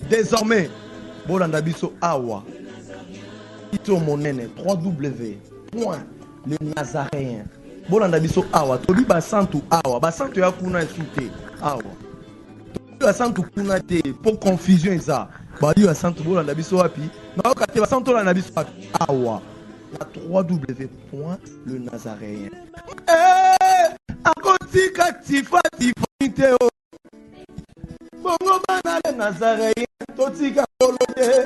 Désormais, bolanda biso awa. Ito monene 3W. Le Nazaréen. Bolanda biso awa. Toli basantu awa. Basantu ya kuna esute awa. Toli basantu kuna te. Pour confusion eza. Bali basantu bolanda biso wapi. Na okate basantu la na biso wapi. Awa. La 3W. Le Nazaréen. Akotika tifa tifa o. Bongo bana le Nazaréen. Totika kolode.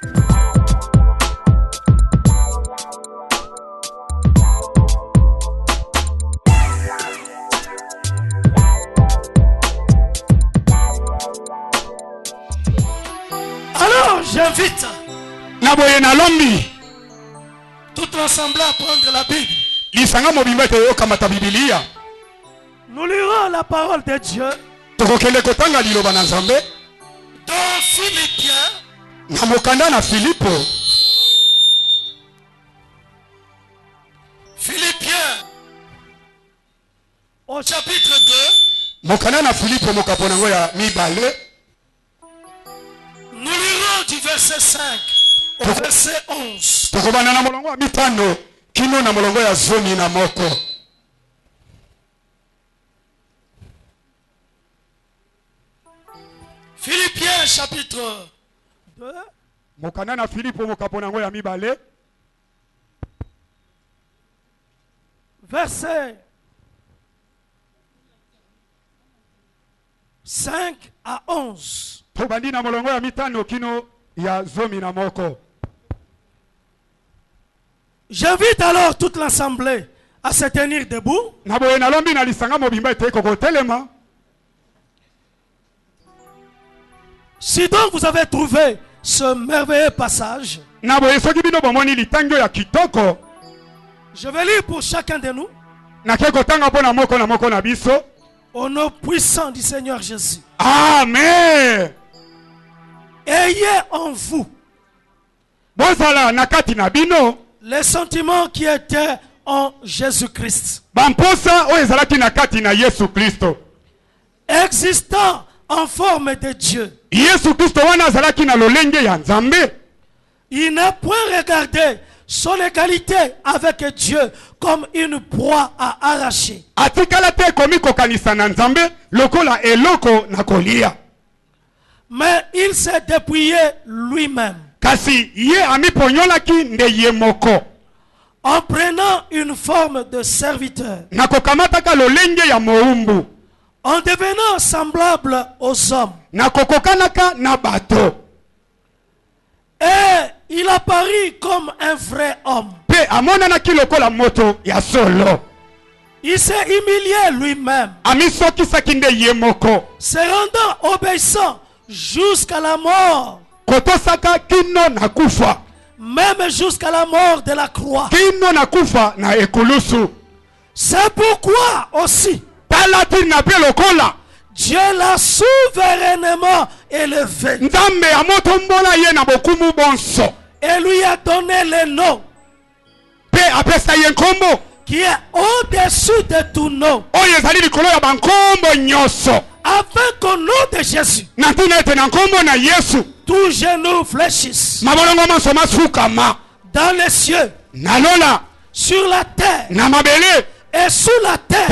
Alors j'invite toute l'assemblée à prendre la Bible. Nous lirons la parole de Dieu dans Philippiens au chapitre 2. Nous lirons du verset 5 au verset 11. Philippiens chapitre 2. Verset 5 à 11. J'invite alors toute l'assemblée à se tenir debout. Si donc vous avez trouvé ce merveilleux passage, je vais lire pour chacun de nous au nom puissant du Seigneur Jésus. Amen. Ayez en vous les sentiments qui étaient en Jésus-Christ, existant en forme de Dieu. Il n'a point regardé son égalité avec Dieu comme une proie à arracher. Mais il s'est dépouillé lui-même en prenant une forme de serviteur, en devenant semblable aux hommes. Et il apparut comme un vrai homme. Il s'est humilié lui-même, se rendant obéissant jusqu'à la mort, même jusqu'à la mort de la croix. C'est pourquoi aussi Dieu l'a souverainement élevé et lui a donné le nom qui est au-dessus de tout nom, afin qu'au nom de Jésus tout genou fléchisse, dans les cieux, sur la terre et sous la terre,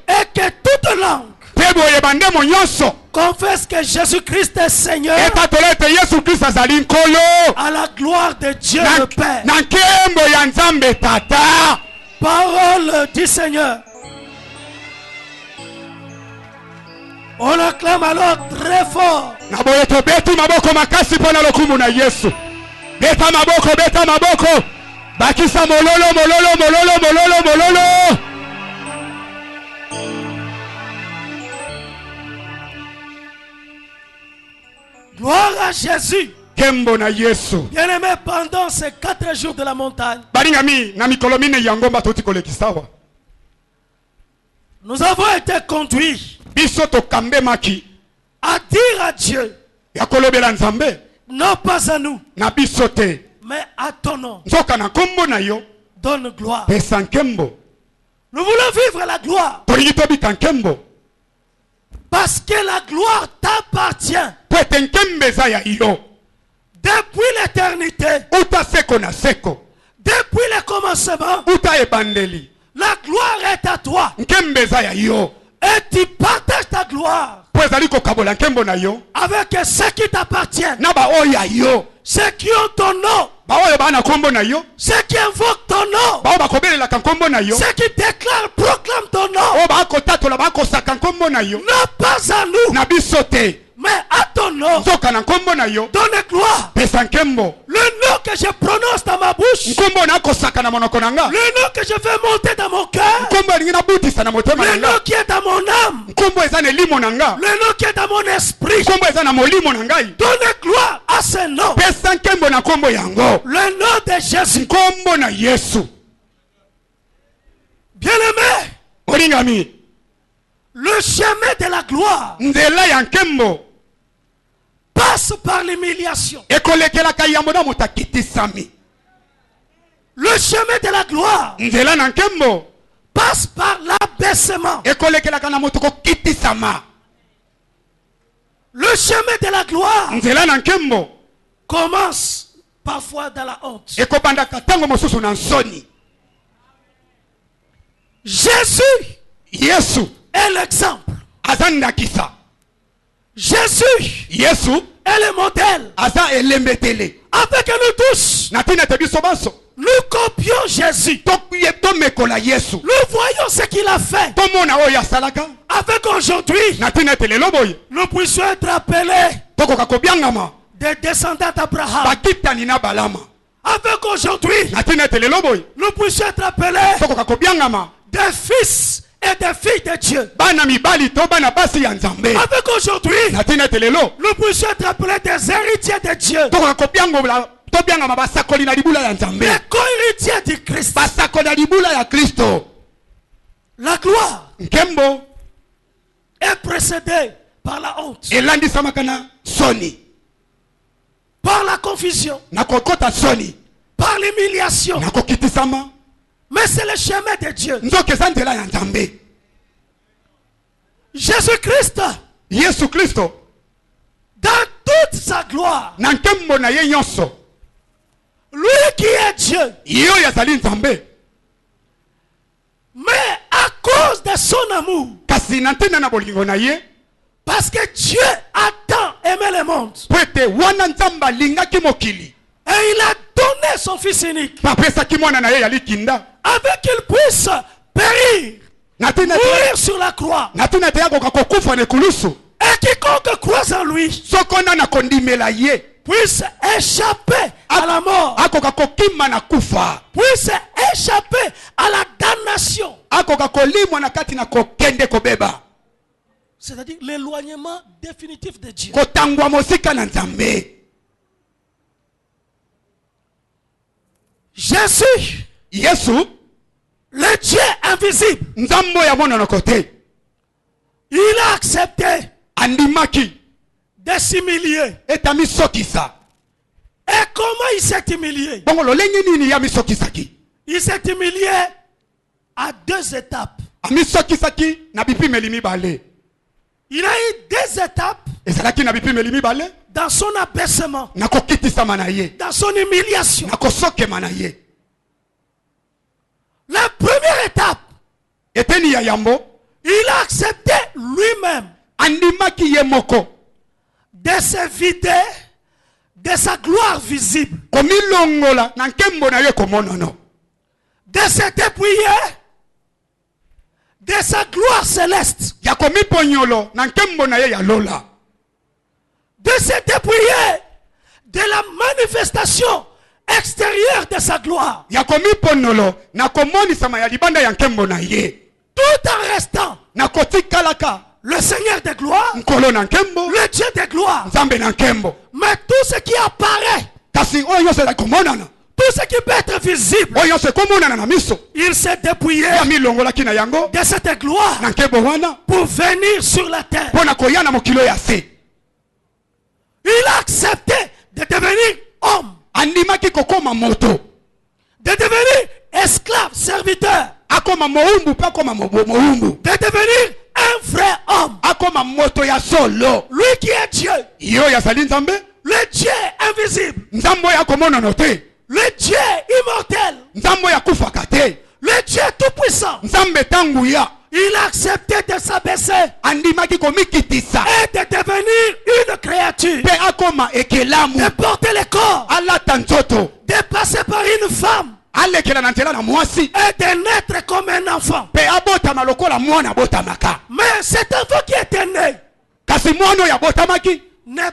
et que toute langue confesse que Jésus-Christ est Seigneur, à la gloire de Dieu le Père. Parole du Seigneur. On acclame alors très fort. Bakisa mololo mololo mololo mololo mololo. Gloire à Jésus. Kembo na Yesu. Bien-aimé, pendant ces 4 jours de la montagne, nous avons été conduits à dire à Dieu, non pas à nous, mais à ton nom, donne gloire. Nous voulons vivre la gloire. Parce que la gloire t'appartient. Depuis l'éternité. Depuis le commencement. La gloire est à toi. Et tu partages ta gloire avec ceux qui t'appartiennent. Ceux qui ont ton nom. Ceux qui invoquent ton nom. Ceux qui déclarent, proclament ton nom. Non pas à nous, mais à ton nom. Donne gloire. Le nom que je prononce dans ma bouche. Le nom que je fais monter dans mon cœur. Le nom qui est dans mon âme. Le nom qui est dans mon esprit. Donne gloire à ce nom. Le nom de Jésus. Bien-aimé, le chemin de la gloire passe par l'humiliation. Le chemin de la gloire passe par l'abaissement. Le chemin de la gloire commence parfois dans la honte. Jésus est l'exemple. Jésus est le modèle. Avec nous tous, nous copions Jésus. Nous voyons ce qu'il a fait. Avec aujourd'hui, nous puissions être appelés des descendants d'Abraham. Avec aujourd'hui, nous puissions être appelés des fils et des filles de Dieu. Avec aujourd'hui, nous puissions être appelés des héritiers de Dieu. Des co-héritiers du Christ. La gloire est précédée par la honte, par la confusion, par l'humiliation. Mais c'est le chemin de Dieu. Jésus-Christ, dans toute sa gloire, lui qui est Dieu, mais à cause de son amour, parce que Dieu a tant aimé le monde, et il a donné son fils unique, avec qu'il puisse périr, mourir sur la croix, et quiconque croit en lui puisse échapper à la mort, puisse échapper à la damnation, c'est-à-dire l'éloignement définitif de Dieu. Jésus, le Dieu invisible, il a accepté de s'humilier. Et comment il s'est humilié? Il s'est humilié à deux étapes. Il a eu deux étapes dans son abaissement, dans son humiliation. La première étape, il a accepté lui-même de se vider de sa gloire visible, de se dépouiller de sa gloire céleste, de se dépouiller de la manifestation extérieure de sa gloire, tout en restant le Seigneur de gloire, le Dieu de gloire. Mais tout ce qui apparaît, tout ce qui peut être visible, il s'est dépouillé de cette gloire pour venir sur la terre. Il a accepté de devenir homme, de devenir esclave, serviteur, de devenir un vrai homme. moto ya solo. Lui qui est Dieu. Yo yazali nzambe. Le Dieu invisible. Nzambo ya komonana te. Le Dieu immortel. Nzambo ya kufaka te. Le Dieu tout puissant. Nzambe tanguya. Il a accepté de s'abaisser Andimaki komikitisa. et de devenir une créature. Pe akoma ekelamu. De porter le corps. Alata nzoto. De passer par une femme. Alekela na nzela na mwasi. Et de naître comme un enfant. Pe abotama lokola mwana botamaka. Mais cet enfant qui était né Kasi mwana ya botamaki n'a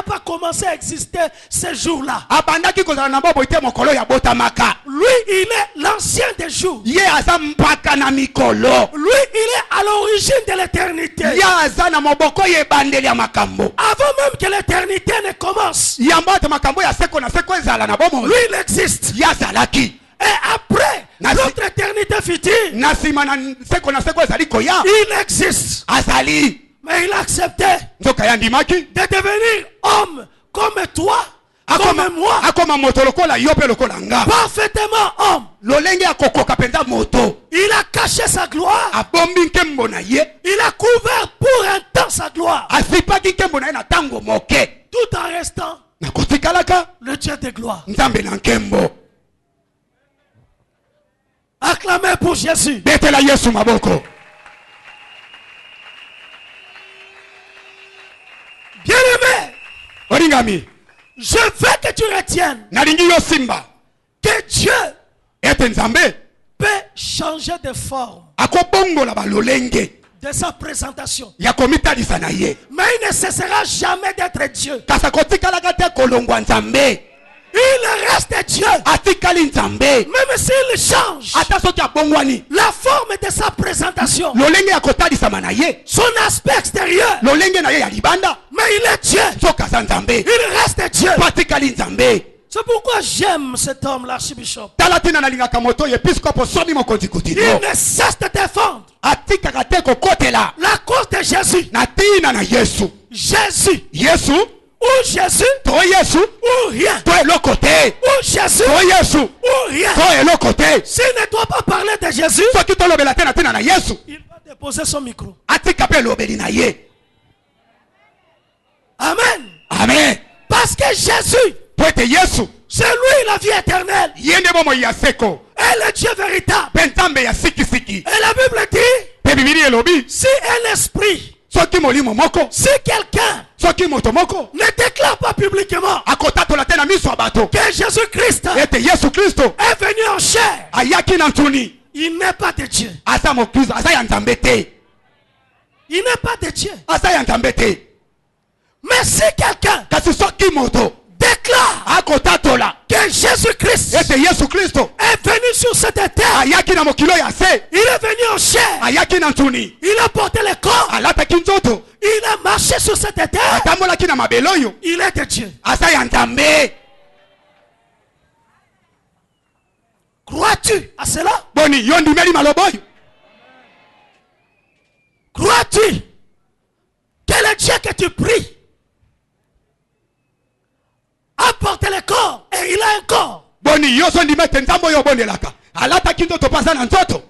pas commencé à exister ce jour-là. abandaki kozala na bobo ite mokolo ya botamaka. Lui, il est l'ancien des jours. Ye aza mpaka na mikolo. Lui, il est à l'origine de l'éternité. Ye aza na moboko ye bandeli ya makambo. Avant même que l'éternité ne commence. Yambo ata makambo ya seko na seko ezala na bomo. Lui, il existe. Ya zalaki. Et après, notre éternité future, Na sima na seko ezali koya. il existe. Azali. Mais il a accepté Nzoka ya ndimaki. de devenir homme comme toi, comme moi. Akoma moto lokola yo pe lokola nga. Parfaitement homme. Lolenge akokoka penza moto. Il a caché sa gloire. Abombi nkembo na ye. Il a couvert pour un temps sa gloire. Asipaki nkembo na ye na tango moke. Tout en restant Na kotikalaka le Dieu de gloire. nzambe na nkembo. Acclamez pour Jésus. Betela Yesu maboko. Bien-aimé, Oringami. je veux que tu retiennes Nalingi yo simba. que Dieu Ete nzambe. peut changer de forme Akobongola ba lolenge. de sa présentation. Ya komitalisa na ye. Mais il ne cessera jamais d'être Dieu. Kasa kotikalaka te kolongwa nzambe. Il reste Dieu. Atikali nzambe. Même s'il change Ata soki abongwani. la forme de sa présentation, Lolenge ya kotalisama na ye. son aspect extérieur, Lolenge na ye ya libanda. mais il est Dieu. Soki aza nzambe. Il reste Dieu. Patikali nzambe. C'est pourquoi j'aime cet homme, l'archibishop. Tala tina nalingaka moto ye episkopo somi mokonzi Il kutino. ne cesse de défendre Atikaka te kokotela. la cause de Jésus. Na tina na Yesu. Jésus Yesu. ou Jésus To Yesu. ou rien. To eloko te. Ou Jésus To Yesu. ou rien. To eloko te. S'il ne doit pas parler de Jésus, Soki tolobela te na tina na Yesu. il va déposer son micro. Atika pe elobeli na ye. Amen. Amen. Parce que Jésus, Po ete Yesu. c'est lui la vie éternelle. Yende bomo ya seko. Et le Dieu véritable. Pe nzambe ya sikisiki. Et la Bible dit, Pe bibili elobi. si un esprit, Soki molimo moko. si quelqu'un Soki moto moko. ne déclare pas publiquement Akotatola te na miso ya bato. que Jésus-Christ Ete Yesu Kristo. est venu en chair, Ayaki na ntuni. il n'est pas de Dieu. Aza mokristo. Aza ya nzambe te. Il n'est pas de Dieu. Aza ya nzambe te. Mais si quelqu'un Kasi soki moto. déclare Akotatola. que Jésus-Christ Ete Yesu Kristo. est venu sur cette terre, Ayaki na mokilo ya se. il est venu en chair, Ayaki na ntuni. il a porté le corps, Alataki nzoto. il a marché sur cette terre, Atambolaki na mabele oyo. il est de Dieu. Aza ya nzambe. Crois-tu à cela? Boni yo ndimeli maloba oyo. Crois-tu que le Dieu que tu pries a porté le corps et il a un corps? Boni yo so ndima ete nzambe oyo obondelaka. Alataki nzoto pasa na nzoto.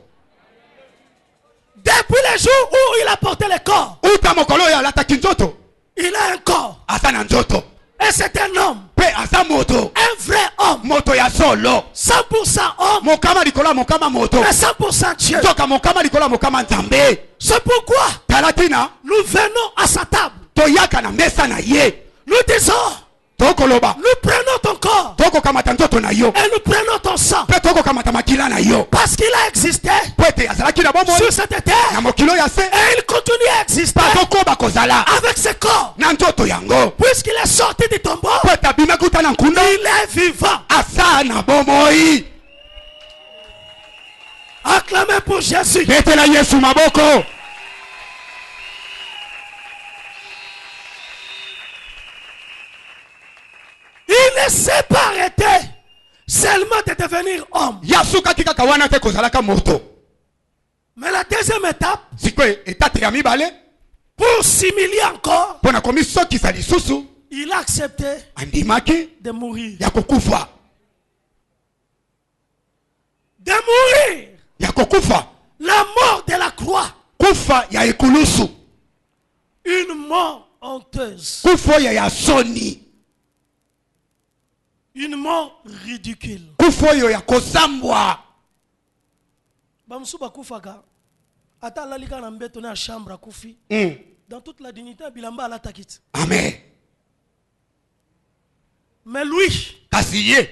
Depuis le jour où il a porté le corps, Uta mokolo oyo alataki nzoto. il a un corps. Aza na nzoto. Et c'est un homme, Pe aza moto. un vrai homme, Moto ya solo. 100% homme, Mokama likolo ya mokama moto. et 100% Dieu. Nzoka mokama likolo ya mokama nzambe. C'est pourquoi Tala tina. nous venons à sa table. Toyaka na mesa na ye. Nous disons, Tokoloba. nous prenons ton corps Tokokamata nzoto na yo. et nous prenons ton sang. Pe tokokamata makila na yo. Parce qu'il a existé Po ete azalaki na bomoi. sur cette Na terre mokilo ya se. et il continue à exister Tokoba kozala. avec ce corps. Na nzoto yango. Puisqu'il est sorti du tombeau, Po ete abima kuta na nkunda. il est vivant. Asa na bomoi. Acclamez pour Jésus. Betela Yesu maboko. Il ne s'est pas arrêté seulement de devenir homme. Yasukaki kaka wana te kozalaka moto. Mais la deuxième étape, Sikwe etate ya mibale. pour s'humilier encore, Pona komisokisa lisusu. il a accepté Andimaki de mourir. ya kokufa. De mourir. Ya kokufa. La mort de la croix. Kufa ya ekulusu. Une mort honteuse. Kufoya ya soni. Une mort ridicule. Kufoyo ya kozambwa. Bamsu bakufaka. Ata lalika na mbeto na chambre kufi. Dans toute la dignité bilamba ala takit. Amen. Mais lui, Kasiye.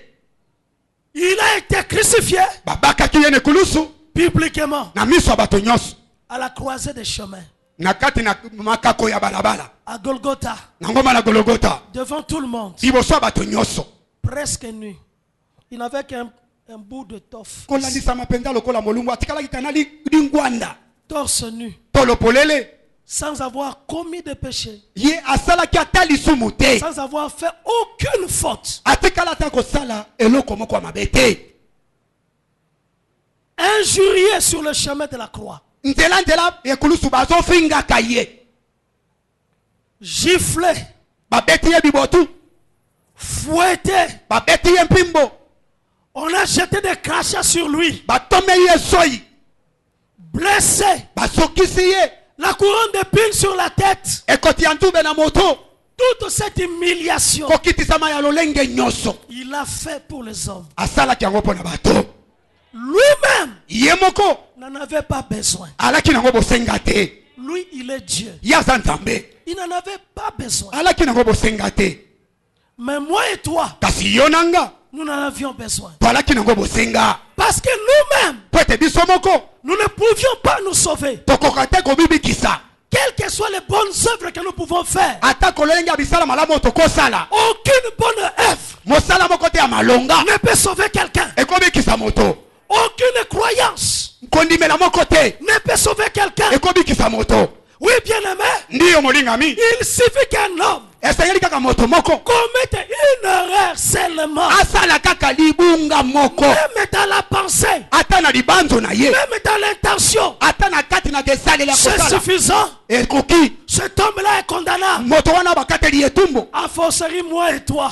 Il a été crucifié. Babaka kiyene kulusu. Publiquement. Na miso bato nyonso. À la croisée des chemins. Nakati na makako ya balabala. À Golgotha. Na ngoma na Golgotha. Devant tout le monde. Liboso bato nyonso. Presque nu. Il n'avait qu'un bout de toffe. Kolandisa mapenda lokola molungu atikala kanali lingwanda. Torse nu. Tolo polele. Sans avoir commis de péché. Ye asala ki atali sumute. Sans avoir fait aucune faute. Atikala ta ko sala eloko moko mabete. Injurié sur le chemin de la croix. Ndela ekulusu bazo finga kaye. Giflé. Babeti ye bibotu. Fouetté. Babeti ye mpimbo. On a jeté des crachats sur lui. Batome ye soyi. Blessé. Basokisi ye. La couronne d'épines sur la tête. Ekoti antube na moto. Toute cette humiliation. Kokitisama ya lolenge nyoso. Il a fait pour les hommes. Asala ki yango pona bato. Lui-même. Yemoko. N'en avait pas besoin. Alaki nango bosenga te. Lui, il est Dieu. Yaza nzambe. Il n'en avait pas besoin. Alaki nango bosenga te. Mais moi et toi, kasi yonanga, nous n'en avions besoin. Alaki nango bosenga. Parce que nous-mêmes, Pwete biso moko. Nous ne pouvions pas nous sauver. Tokokate ko bibikisa. Quelles que soient les bonnes œuvres que nous pouvons faire. Ata kolenge bisala malamu tokosala. Aucune bonne œuvre. Mosala moko te ya malonga. Ne peut sauver quelqu'un. Ekobikisa moto. Aucune croyance. Kondimela moko te. Ne peut sauver quelqu'un. Ekobikisa moto. Oui, bien aimé. Ndiyo molingami. Il suffit qu'un homme esengeli kaka moto moko commette une erreur seulement. Asala kaka libunga moko. Même dans la pensée. Ata na libanzo na ye. Même dans l'intention. Ata na kati na kesale la kosala. C'est suffisant. Ekoki. Cet homme-là est condamnable. Moto wana bakateli etumbo. A forcerie moi et toi.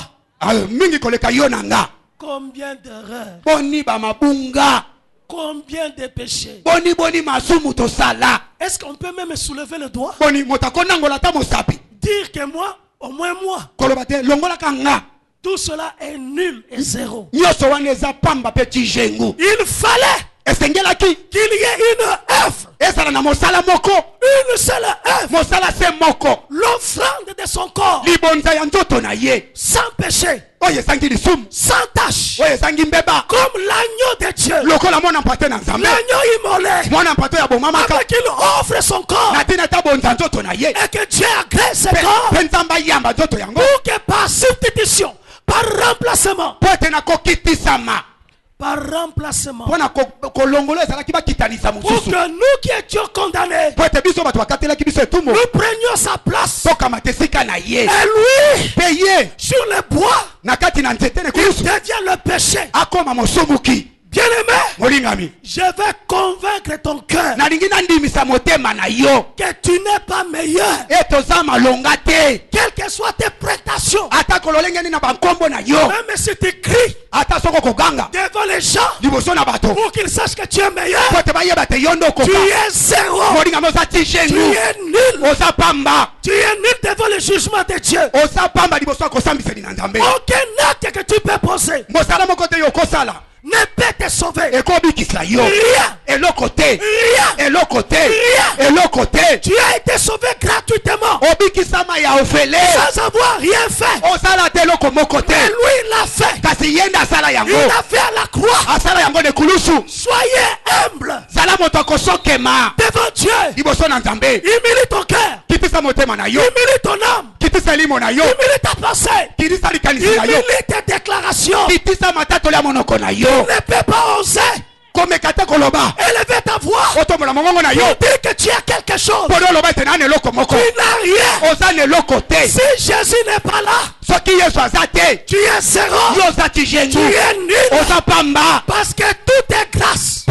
Mingi koleka yo nanga. Combien d'erreurs. Boni ba mabunga. Combien de péchés. Boni masumu to sala. Est-ce qu'on peut même soulever le doigt? Boni motakona ngola ta mosapi. Dire que moi, au moins moi. Kolobate longola kanga. Tout cela est nul et zéro. Nyoso waneza pamba petit jengu. Il fallait esengelaki qu'il y ait une œuvre. Ezala na mosala moko. Une seule œuvre. Mosala se moko. L'offrande de son corps. Libonza ya nzoto na ye. Sans péché. Oye sangi lisumu. Sans tache. Oye sangi mbeba. Comme l'agneau de Dieu. Lokola mwana mpate na nzambe. L'agneau immolé. Mwana mpato ya bomamaka. Avec qu'il offre son corps. Na tina ta bonza nzoto na ye. Et que Dieu agrée ce corps. Penzamba yamba nzoto yango. Pour que par substitution, par remplacement. Pote na kokitisama. Par remplacement. Pour que nous qui étions condamnés, nous prenions sa place. Et lui, payé sur le bois, il devient le péché. Bien aimé, je vais convaincre ton cœur que tu n'es pas meilleur. Quelles que soient tes prétentions, même si tu cries devant les gens pour qu'ils sachent que tu es meilleur, tu es zéro. Tu es nul. Tu es nul devant le jugement de Dieu. Aucun acte que tu peux poser ne peut te sauver. Rien. Tu as été sauvé gratuitement. Sans avoir rien fait. Mais lui il l'a fait. Il l'a fait à la croix. Soyez humble devant Dieu. Humilie ton cœur. Humilie ton âme. Humilie ta pensée. Humilie tes déclarations. Tu ne peux pas oser élever ta voix pour dire que tu as quelque chose. Tu n'as rien. Si Jésus n'est pas là, tu es zéro. Tu es nul. Parce que tout est grâce.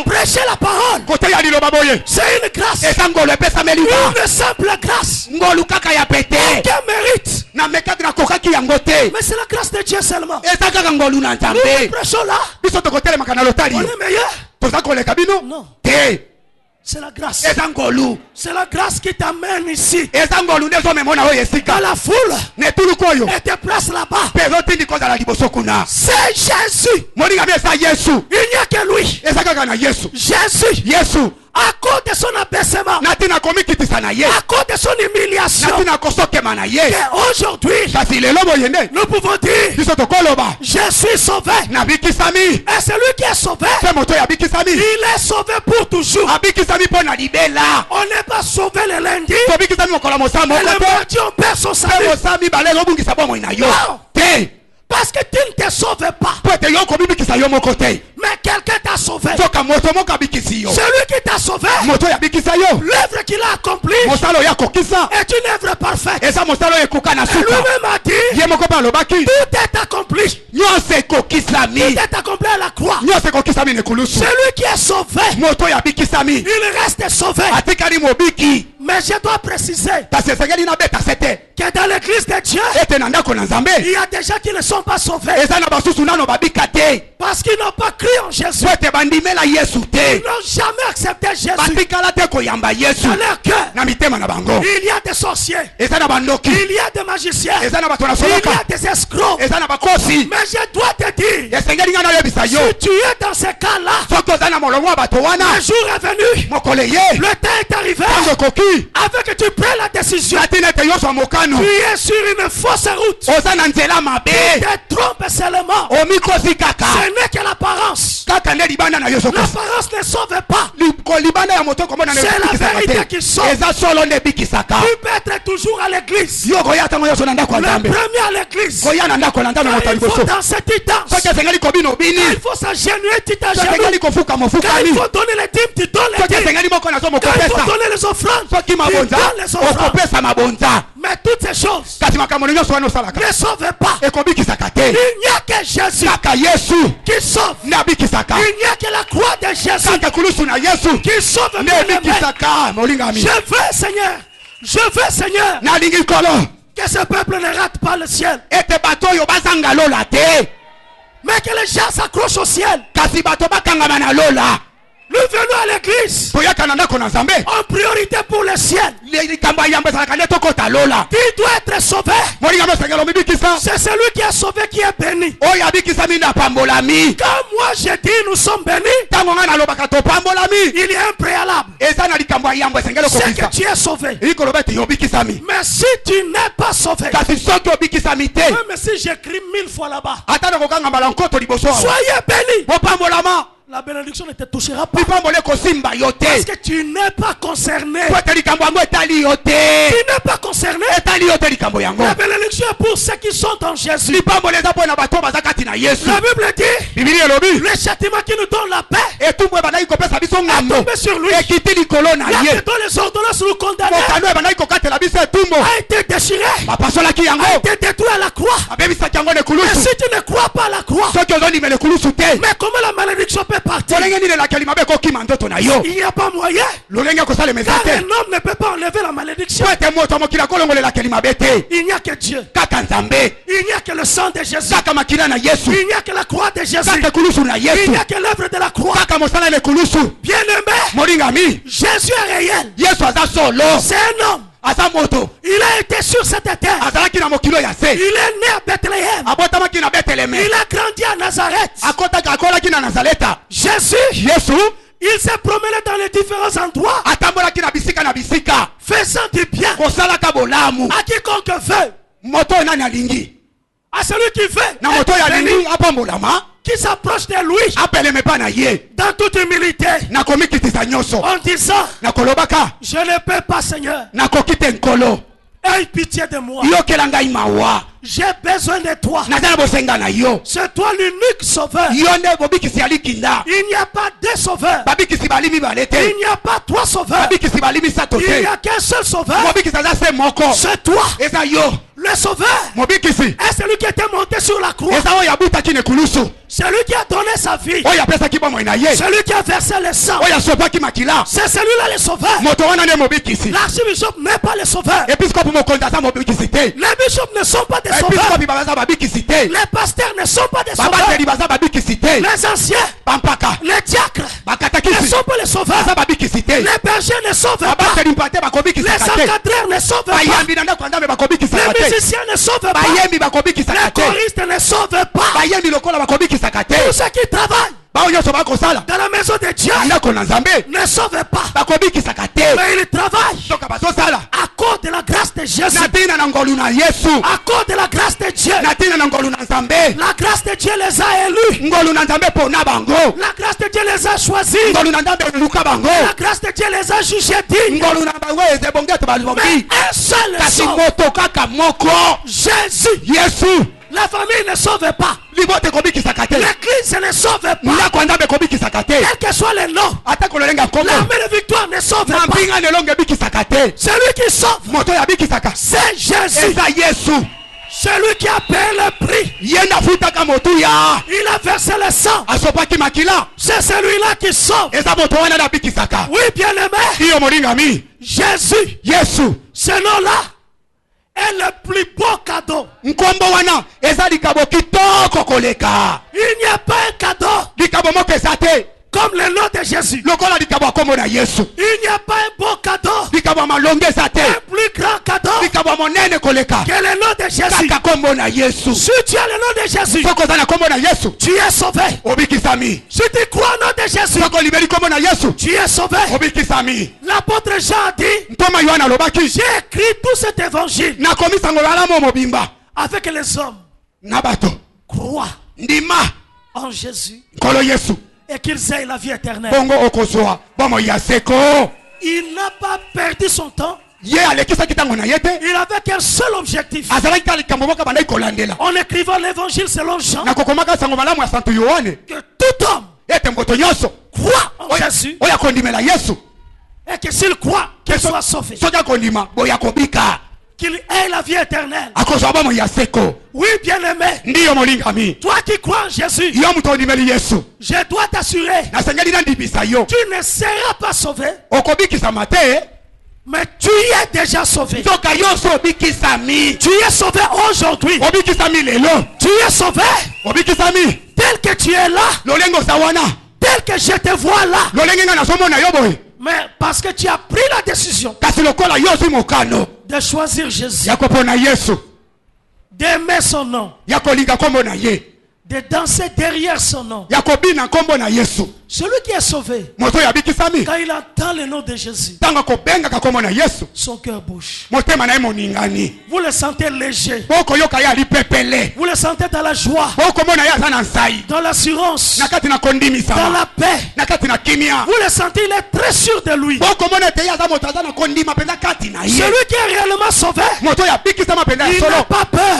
Prêcher la parole, c'est une grâce. Une simple grâce. Aucun mérite. Mais c'est la grâce de Dieu seulement. Nous prêchons là. On est meilleur. Non. C'est la grâce. eza ngolu C'est la grâce qui t'amène ici. eza ngolu nde ezomemona oyo Dans esika la foule. netuluku oyo Et te place là-bas. mpe ezotindi kozala liboso kuna C'est Jésus. molingami eza yesu Il n'y a que lui. eza kaka na yesu Jésus. yesu À cause de son abaissement. na ntina komikitisa na ye À cause de son na humiliation. ntina kosokema na ye Et aujourd'hui, kasi lelo boye nde nous pouvons dire, biso tokoloba je suis sauvé. nabikisami Et celui qui est sauvé, mpe moto oyo abikisami il est sauvé pour toujours. abikisami mpo na libela On n'est pas sauvé le lundi. tobikisami mokolo mosa Et moko le te mardi, on perd son mpe salut. mosa mibale ezobungisa bomoi na yo Non. te Parce que tu ne te sauves pas. po ete yo komibikisa yo moko te Mais quelqu'un t'a sauvé. soka moto moko abikisi yo Celui qui t'a sauvé, moto oyo abikisa yo l'œuvre qu'il a accomplie mosala oyo akokisa est une œuvre parfaite. eza mosala oyo ekoka na Et suka lui-même a dit, ye moko mpe alobaki tout est accompli. nyonso ekokisami Tout est accompli à la croix. nyonso ekokisami na ekulusu Celui qui est sauvé, moto oyo abikisami il reste sauvé. atikali mobiki Mais je dois préciser kasi esengeli nabeta se te que dans l'église de Dieu, ete na ndako na nzambe il y a des gens qui ne sont pas sauvés eza na basusu nano babika te parce qu'ils n'ont pas cru en Jésus. po ete bandimela yesu Ils te n'ont jamais accepté Jésus. batikala te koyamba yesu Dans leur cœur, na mitema na bango il y a des sorciers, eza na bandoki il y a des magiciens, eza na bato na il y soloka a des escrocs. eza na bakosi Mais je dois te dire, esengeli ngai nayebisa yo si tu es dans ce cas-là, soki oza na molongo ya bato wana un jour est venu, mokolo ye le temps est arrivé, ntango ekoki avec que tu prennes la décision. na ntina ete yozwa mokano Tu es sur une fausse route. oza na nzela mabe Te trompe seulement. omikosi kaka Ce n'est que l'apparence. kaka nde libanda na yo sokosi L'apparence ne sauve pas. libanda ya moto komona na C'est la ebikisaka vérité te qui sauve. eza solo nde ebikisaka Tu peux être toujours à l'église. yo koya ntango nyonso na ndako ya Le nzambe premier à l'église. koya na ndako na nzambe moto ya Il faut liboso danser, tu danses. soki esengeli kobina obini Il faut s'agenouiller, tu soki t'agenouilles. esengeli kofuka Quand il mofukami faut donner les dîmes, tu donnes les soki dîmes. esengeli moko nazo Quand il faut mokopesa donner les offrandes, soki tu mabonza donnes les offrandes. okopesa mabonza Mais toutes ces choses kasi makambo nyonso wana osalaka ne sauvent pas. ekobikisaka Il te n'y a que Jésus kaka yesu qui sauve. nde abikisaka Il n'y a que la croix de Jésus kaka kulusu na yesu qui sauve. nde Bien-aimé. ebikisaka molingami Je veux, Seigneur, je veux, Seigneur, nalingi nkolo que ce peuple ne rate pas le ciel, ete bato oyo bazanga lola te mais que les gens s'accrochent au ciel. kasi bato bakangama na lola Nous venons à l'église toyaka na ndako na nzambe en priorité pour le ciel. likambo ya yambo ezalaka nde tokota lola Tu dois être sauvé. molingami osengela omibikisa C'est celui qui est sauvé qui est béni. oyo abikisami nde apambolami Quand moi je dis nous sommes bénis, ntango ngai nalobaka topambolami il y a un préalable. eza na likambo ya yambo esengeli C'est que okokisa tu es sauvé. ikoloba ete yobikisami Mais si tu n'es pas sauvé, kasi soki obikisami te même si j'écris 1000 fois là-bas, ata nakokanga mbala nkoto liboso awa soyez bénis. bopambolama La bénédiction ne te touchera pas. lipambole kosimba yo Parce te que tu n'es pas concerné. po ete likambo yango etali yo Tu te n'es pas concerné. etali yo te likambo yango La bénédiction est pour ceux qui sont en Jésus. lipambole eza mpo na bato baza kati na yesu La Bible dit, bibili elobi le châtiment qui nous donne la paix etumbu ebandaki kopesa biso est ngambo tombé sur lui. ekiti likolo na Là ye dont les ordonnances nous condamnaient mokano ebandaki kokatela biso etumbu a été déchiré, bapasolaki yango a été détruit à la croix. babebisaki yango na Et ekulusu si tu ne crois pas à la croix, soki ozondimela ekulusu te mais comment la malédiction peut partir? lolenge nini elakeli mabe ekokima nzoto na yo Il n'y a pas moyen. lolenge kosalema eza Car te un homme ne peut pas enlever la malédiction. po ete moto mokili akolongola elakeli mabe te Il n'y a que Dieu. kaka nzambe Il n'y a que le sang de Jésus. kaka makila na yesu Il n'y a que la croix de Jésus. kaka ekulusu na Il yesu n'y a que l'œuvre de la croix. kaka mosala na ekulusu Bien-aimé, molingami Jésus est réel. yesu aza solo C'est un homme. aza moto Il a été sur cette terre. azalaki na mokili oyo Il ase est né à Bethléem. abotamaki na beteleme Il a grandi à Nazareth. akolaki na nazareta Jésus, yesu il s'est promené dans les différents endroits, atambolaki na bisika faisant du bien kosalaka bolamu à quiconque veut. moto oyo nani alingi À celui qui veut, na moto oyo être béni, alingi apambolama qui s'approche de lui apeleme mpa na ye dans toute humilité, nakomikitisa nyonso en disant, nakolobaka je ne peux pas, Seigneur, nakoki te nkolo aie pitié de moi. yokela ngai mawa J'ai besoin de toi. naza na bosenga na yo C'est toi l'unique sauveur. yo nde bobikisi ya likinda Il n'y a pas deux sauveurs. babikisi bali mibale te Il n'y a pas trois sauveurs. babikisi bali misato Il te n'y a qu'un seul sauveur. mobikisi aza se moko C'est toi. eza yo Le Le sauveur est celui qui était monté sur la croix. Celui qui a donné sa vie. Celui qui a versé le sang. C'est celui-là le sauveur. L'archibishop n'est pas le sauveur. Les bishops ne sont pas des sauveurs. Les pasteurs ne sont pas des sauveurs. Les anciens, les diacres ne sont pas les sauveurs. Les bergers ne sauvent pas. Les encadreurs ne sauvent pas. Les musiciens ne sauvent pas. Les choristes ne sauvent pas. Tous ceux qui travaillent dans la maison de Dieu ne sauvent pas. Mais ils travaillent à cause de la grâce de Jésus. À cause de la grâce de Dieu. La grâce de Dieu les a élus. La grâce de Dieu les a choisis. La grâce de Dieu les a jugés dignes. Mais un seul Jésus. La famille ne sauve pas. L'église ne sauve pas. Quel que soit le nom, l'armée de victoire ne sauve pas. Celui qui sauve, c'est Jésus. Celui qui a payé le prix. Il a versé le sang. C'est celui-là qui sauve. Oui, bien-aimé. Jésus. Ce nom-là est le plus beau cadeau. Il n'y a pas un cadeau comme le nom de Jésus. Il n'y a pas un beau cadeau, un plus grand cadeau que le nom de Jésus. Si tu as le nom de Jésus, tu es sauvé. Si tu crois au nom de Jésus, tu es sauvé. L'apôtre Jean a dit, j'ai écrit tout cet évangile avec les hommes croient en Jésus et qu'ils aient la vie éternelle. Il n'a pas perdu son temps. Il avait qu'un seul objectif. En écrivant l'évangile selon Jean, que tout homme croit en Jésus et que s'il croit, qu'il soit sauvé, qu'il ait la vie éternelle. Oui, bien-aimé, toi qui crois en Jésus, je dois t'assurer, tu ne seras pas sauvé, mais tu es déjà sauvé. Tu es sauvé aujourd'hui. Tu es sauvé tel que tu es là, tel que je te vois là. Mais parce que tu as pris la décision de choisir Jésus, d'aimer son nom, de danser derrière son nom. Celui qui est sauvé, quand il entend le nom de Jésus, son cœur bouge. Vous le sentez léger. Vous le sentez dans la joie, dans l'assurance, dans la paix. Vous le sentez, il est très sûr de lui. Celui qui est réellement sauvé, il n'a pas peur.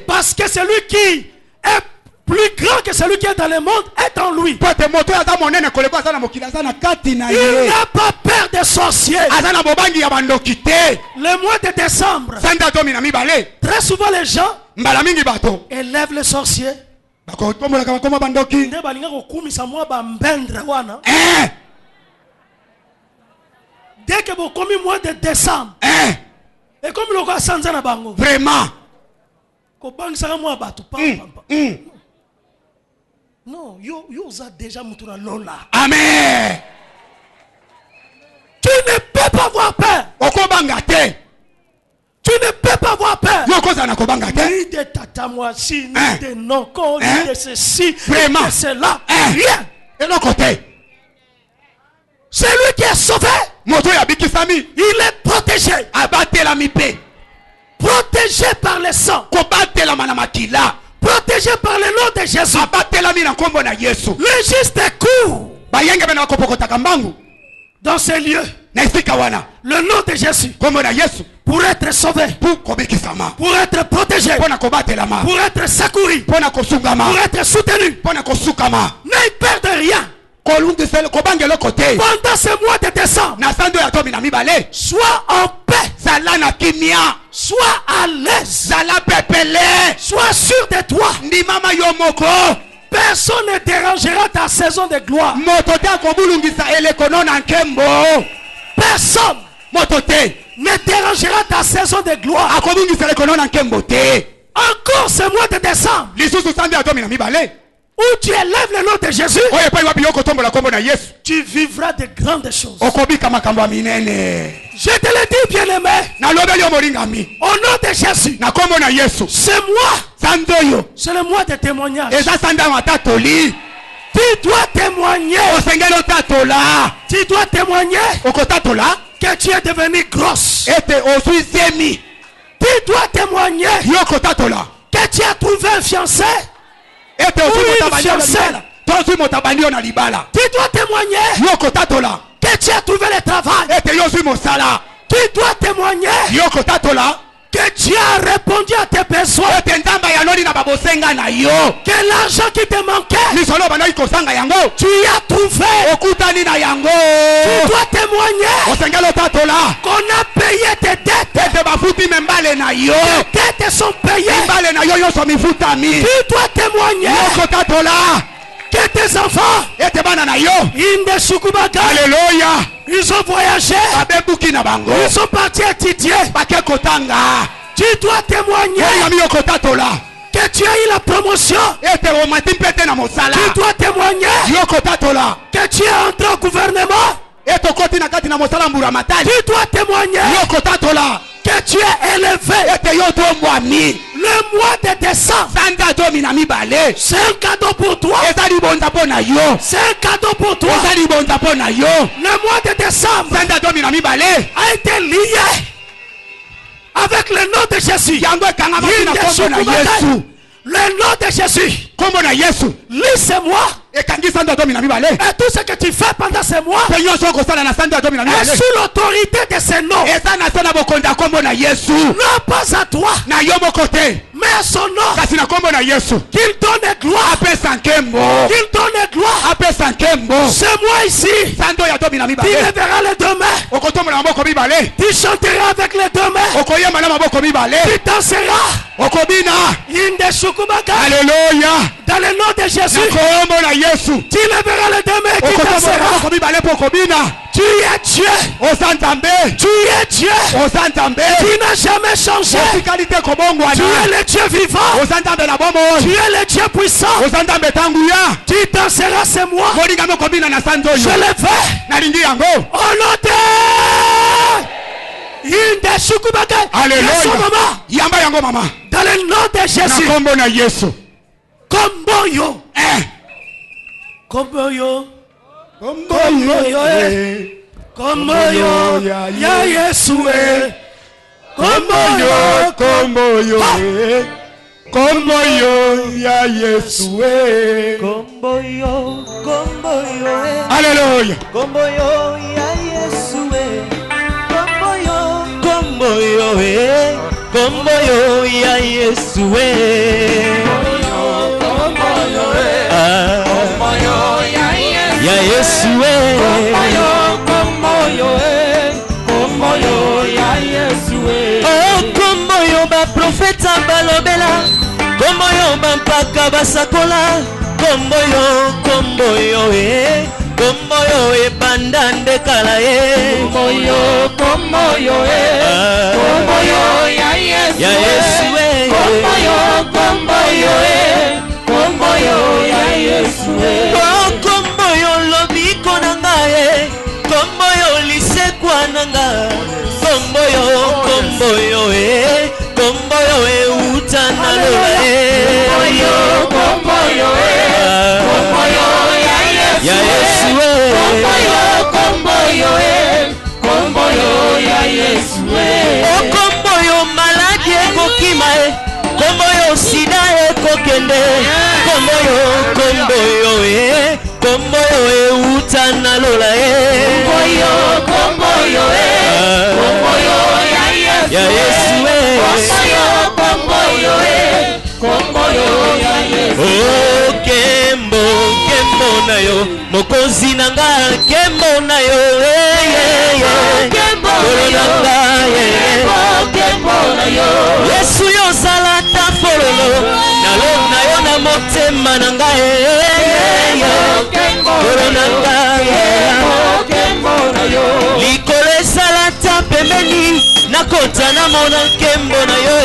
Parce que celui qui est plus grand que celui qui est dans le monde est en lui. Il n'a pas peur des sorciers. Le mois de décembre, très souvent les gens élèvent les sorciers. Dès que vous commis mois de décembre, et comme le roi Sanzana Bango, vraiment, non, yo a déjà moutura lola. Amen. Tu ne peux pas avoir peur. Tu ne peux pas avoir peur. Ni de tatamoisi, ni de noko, ni de ceci, ni de cela. Rien. Et l'autre côté, celui qui est sauvé, il est protégé. Protégé par le sang. Protégé par le nom de Jésus. Le juste court dans ces lieux. Le nom de Jésus. Pour être sauvé, pour être protégé, pour être secouru, pour être soutenu. Ne perdez rien. Pendant ce mois de décembre, sois en paix zala na kimia. Sois à l'aise. Zala pepele. Sois sûr de toi. Ndimama yo moko. Personne ne dérangera ta saison de gloire. Motote akobulungisa elekono na nkembo. Personne motote ne dérangera ta saison de gloire. Akobulungisa elekono na nkembo te. Encore ce mois de décembre. Lisusu samedi adomi na mibale. Où tu élèves le nom de Jésus, tu vivras de grandes choses. Je te le dis, bien-aimé, au nom de Jésus, ce mois, c'est le mois de témoignage. Tu dois témoigner. Tu dois témoigner que tu es devenu grosse. Tu dois témoigner que tu as trouvé un fiancé. Tu dois témoigner que tu as trouvé le travail. Tu dois témoigner que tu as répondu à tes besoins. Que l'argent qui te manquait, tu y as trouvé. Tu dois témoigner qu'on a payé tes dettes. Tes dettes sont payées. Tu dois témoigner que tes enfants, Alléluia, ils ont voyagé, ils sont partis étudier. Tu dois témoigner que tu as eu la promotion. Tu dois témoigner que tu es entré au gouvernement. Tu dois témoigner que tu es élevé. Le mois de décembre, c'est un cadeau pour toi. C'est un cadeau pour toi. Le mois de décembre a été lié avec le nom de Jésus. Le nom de Jésus. Lis-moi. Et tout ce que tu fais pendant ces mois est sous l'autorité de ce nom. Non pas à toi, mais à son nom. Qu'il donne gloire. Qu'il donne gloire. Ce mois ici, tu lèveras les deux mains. Tu chanteras avec les deux mains. Tu danseras. Alléluia. Dans le nom de Jésus, tu lèveras les deux mains et tu danseras. Tu es Dieu. Tu es Dieu. Tu n'as jamais changé. Tu es le Dieu vivant. Tu es le Dieu puissant. Tu danseras ce mois. Je le fais. Au nom de Alléluia. Dans le nom de Jésus. Komboyo. Komboyo. Komboyo. Komboyo. Ya Yesu. Komboyo. Komboyo. Komboyo. Ya Yesu. Komboyo. Komboyo. Alléluia. Komboyo. Ya Yesu. Komboyo. Komboyo. Komboyo. Ya Yesu. Ya Yesu, oh komboyo ba profeta balobela, komboyo ba mpaka basakola, komboyo komboyo komboyo banda ndekala komboyo komboyo komboyo ya Yesu, komboyo komboyo komboyo ya Yesu. Komboyo lisekwa nanga, komboyo komboyo komboyo utana lola komboyo komboyo komboyo ya Yesu, komboyo komboyo komboyo ya Yesu. O komboyo maladi kokima, komboyo sida kokende, komboyo komboyo komboyo utana lola komboyo komboyo komboyo ya Yesu, komboyo komboyo komboyo ya Yesu. Oh kembo kembo nayo mokozi nanga, kembo nayo kembo nanga Yesu yo salata fololo nalonga yo na motema na ngai likolo esalata pembeni nakota na mona nkembo na yo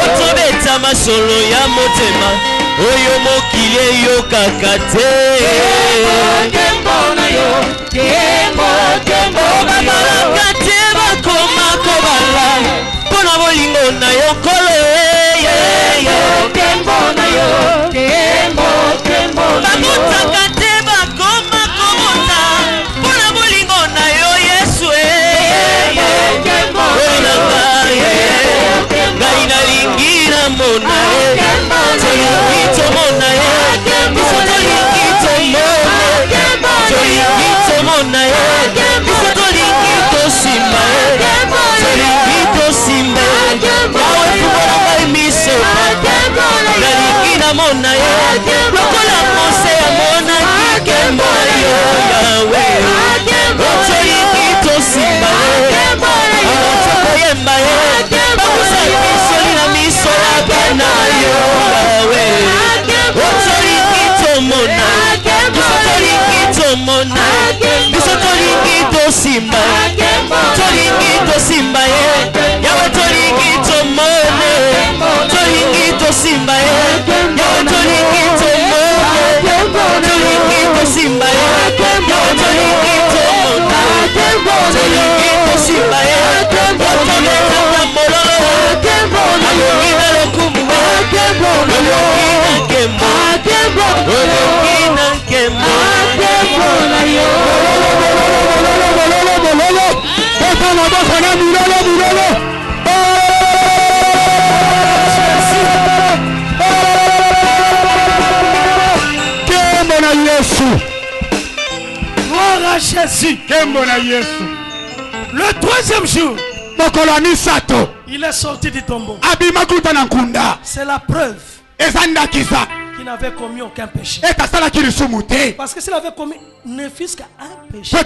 otobeta masolo ya motema oyo mokili eyokaka te babalaka te bakoma kobala mpona bolingo na yo nkolo babotaka te bakoma kobota mpona bolingo na yo yesu ngai nalingi namona tolingi tomona biso tolingi tomona biso tolingi tosimba tolingi tosimba yawe fukola ngai miso nalingi namona lokola mose amonaki nkembo na yo yawe tolingi tosimba tokoyemba bakusa misoli na miso ya bana yo yawe tolingi tomona biso tolingi tomona biso tolingi tosimba yawe tolingi tomone tolingi tosimba yawe tolingi tomone tolingi tosimba yawe tolingi tomona tolingi tosimba otobetaka mololo alongi na lokumu olongi na nkembo olongi na nkembo Gloire à Jésus. Le troisième jour, il est sorti du tombeau. C'est la preuve qu'il n'avait commis aucun péché. Parce que s'il avait commis ne fût-ce qu'un péché,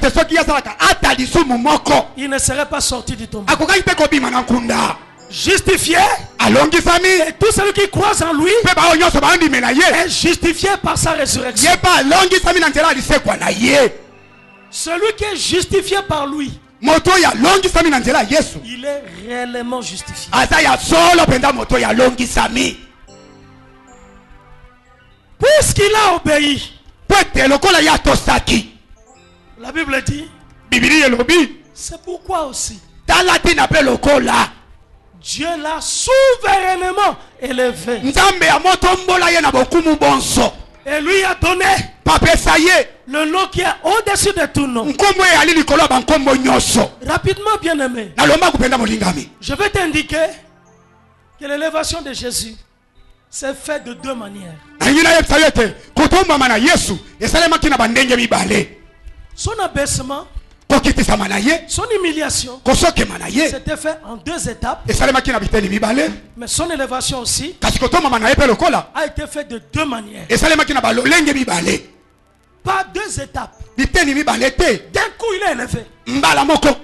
il ne serait pas sorti du tombeau. Justifié, et tout celui qui croit en lui est justifié par sa résurrection. Celui qui est justifié par lui, il est réellement justifié. Puisqu'il a obéi, la Bible dit, c'est pourquoi aussi Dieu l'a souverainement élevé et lui a donné le nom qui est au-dessus de tout nom. Rapidement, bien aimé, je vais t'indiquer que l'élévation de Jésus s'est faite de deux manières. Son abaissement, son humiliation, c'était fait en deux étapes. Mais son élévation aussi a été faite de deux manières. Pas deux étapes. D'un coup il est élevé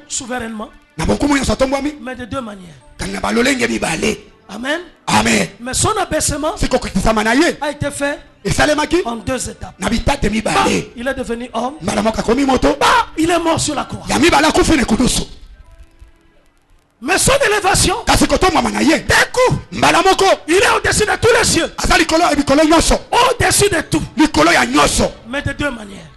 souverainement, mais de deux manières. Amen. Amen. Mais son abaissement a été fait en deux étapes. Il est devenu homme. Il est mort sur la croix. Mais son élévation, d'un coup, il est au-dessus de tous les cieux, au-dessus de tout, mais de deux manières.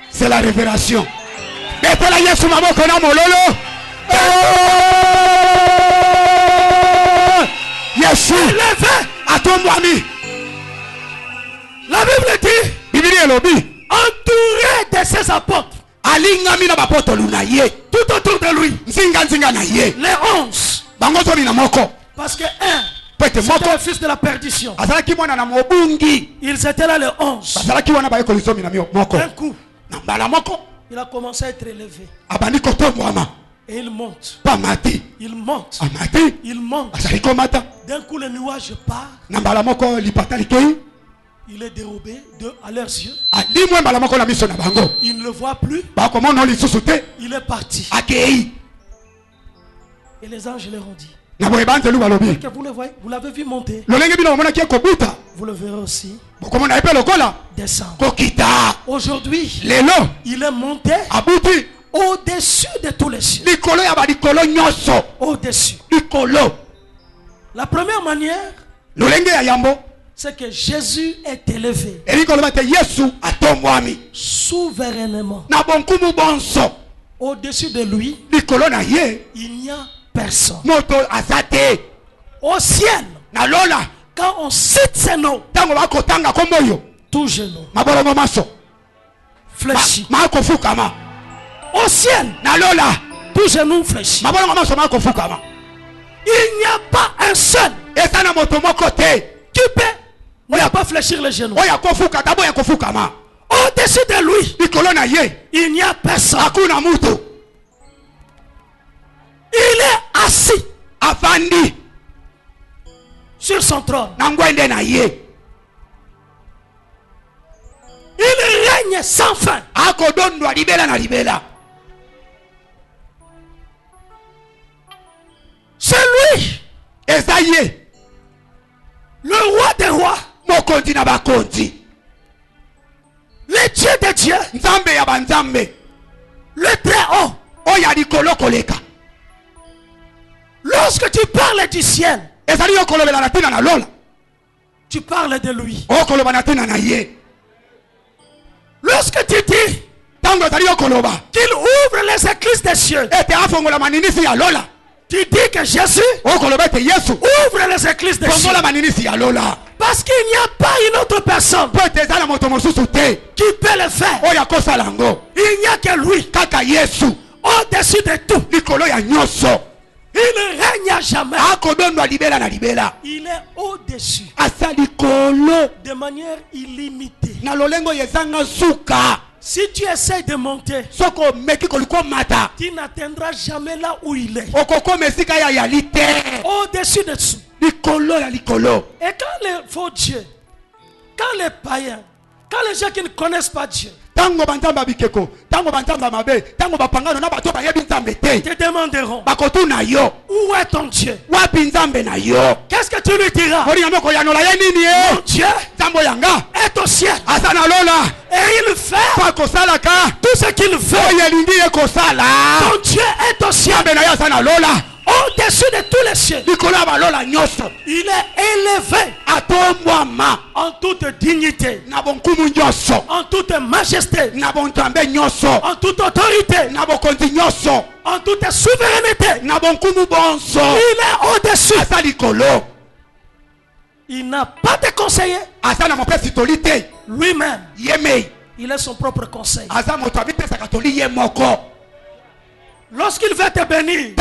C'est la révélation. La Bible dit, entouré de ses apôtres, tout autour de lui, les 11, parce que un c'était le fils de la perdition, ils étaient là les 11. D'un coup, il a commencé à être élevé. Et il monte. Il monte. Il monte. D'un coup le nuage part. Il est dérobé à leurs yeux. Ils ne le voient plus. Il est parti. Et les anges leur ont dit que vous le voyez, vous l'avez vu monter. Vous le verrez aussi descendre. Aujourd'hui, il est monté au-dessus de tous les cieux. Au-dessus. La première manière, c'est que Jésus est élevé souverainement. Au-dessus de lui, il n'y a personne. Au ciel, quand on cite ses noms, tout genou fléchit. Au ciel, tout genou fléchit. Il n'y a pas un seul qui peut ne pas fléchir les genoux. Au-dessus de lui, il n'y a personne. Il est assis sur son trône. Il règne sans fin. C'est lui, le roi des rois, le Dieu de Dieu, le très haut. Lorsque tu parles du ciel, tu parles de lui. Lorsque tu dis qu'il ouvre les écluses des cieux, tu dis que Jésus ouvre les écluses des cieux. Parce qu'il n'y a pas une autre personne qui peut le faire. Il n'y a que lui. Au-dessus de tout. Il ne règne à jamais. Il est au-dessus de manière illimitée. Si tu essaies de monter, tu n'atteindras jamais là où il est. Au-dessus de tout. Et quand les faux dieux, quand les païens, quand les gens qui ne connaissent pas Dieu, te demanderont où est ton Dieu? Qu'est-ce que tu lui diras? Mon Dieu est au ciel et il fait tout ce qu'il veut. Ton Dieu est au ciel au-dessus de tous les cieux. Il est élevé en toute dignité, en toute majesté, en toute autorité, en toute souveraineté. Il est au-dessus. Il n'a pas de conseiller. Lui-même, il est son propre conseil. Lorsqu'il veut te bénir,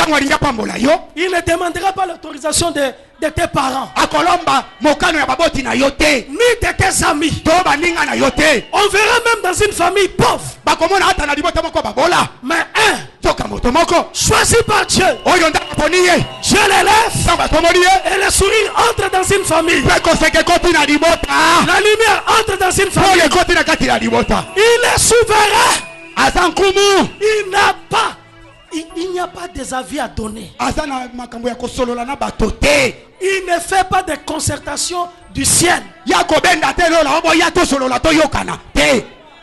il ne demandera pas l'autorisation de tes parents, ni de tes amis. On verra même dans une famille pauvre, mais choisi par Dieu, Dieu l'élève et le sourire entre dans une famille. La lumière entre dans une famille. Il est souverain. Il n'y a pas des avis à donner. Il ne fait pas de concertation du ciel.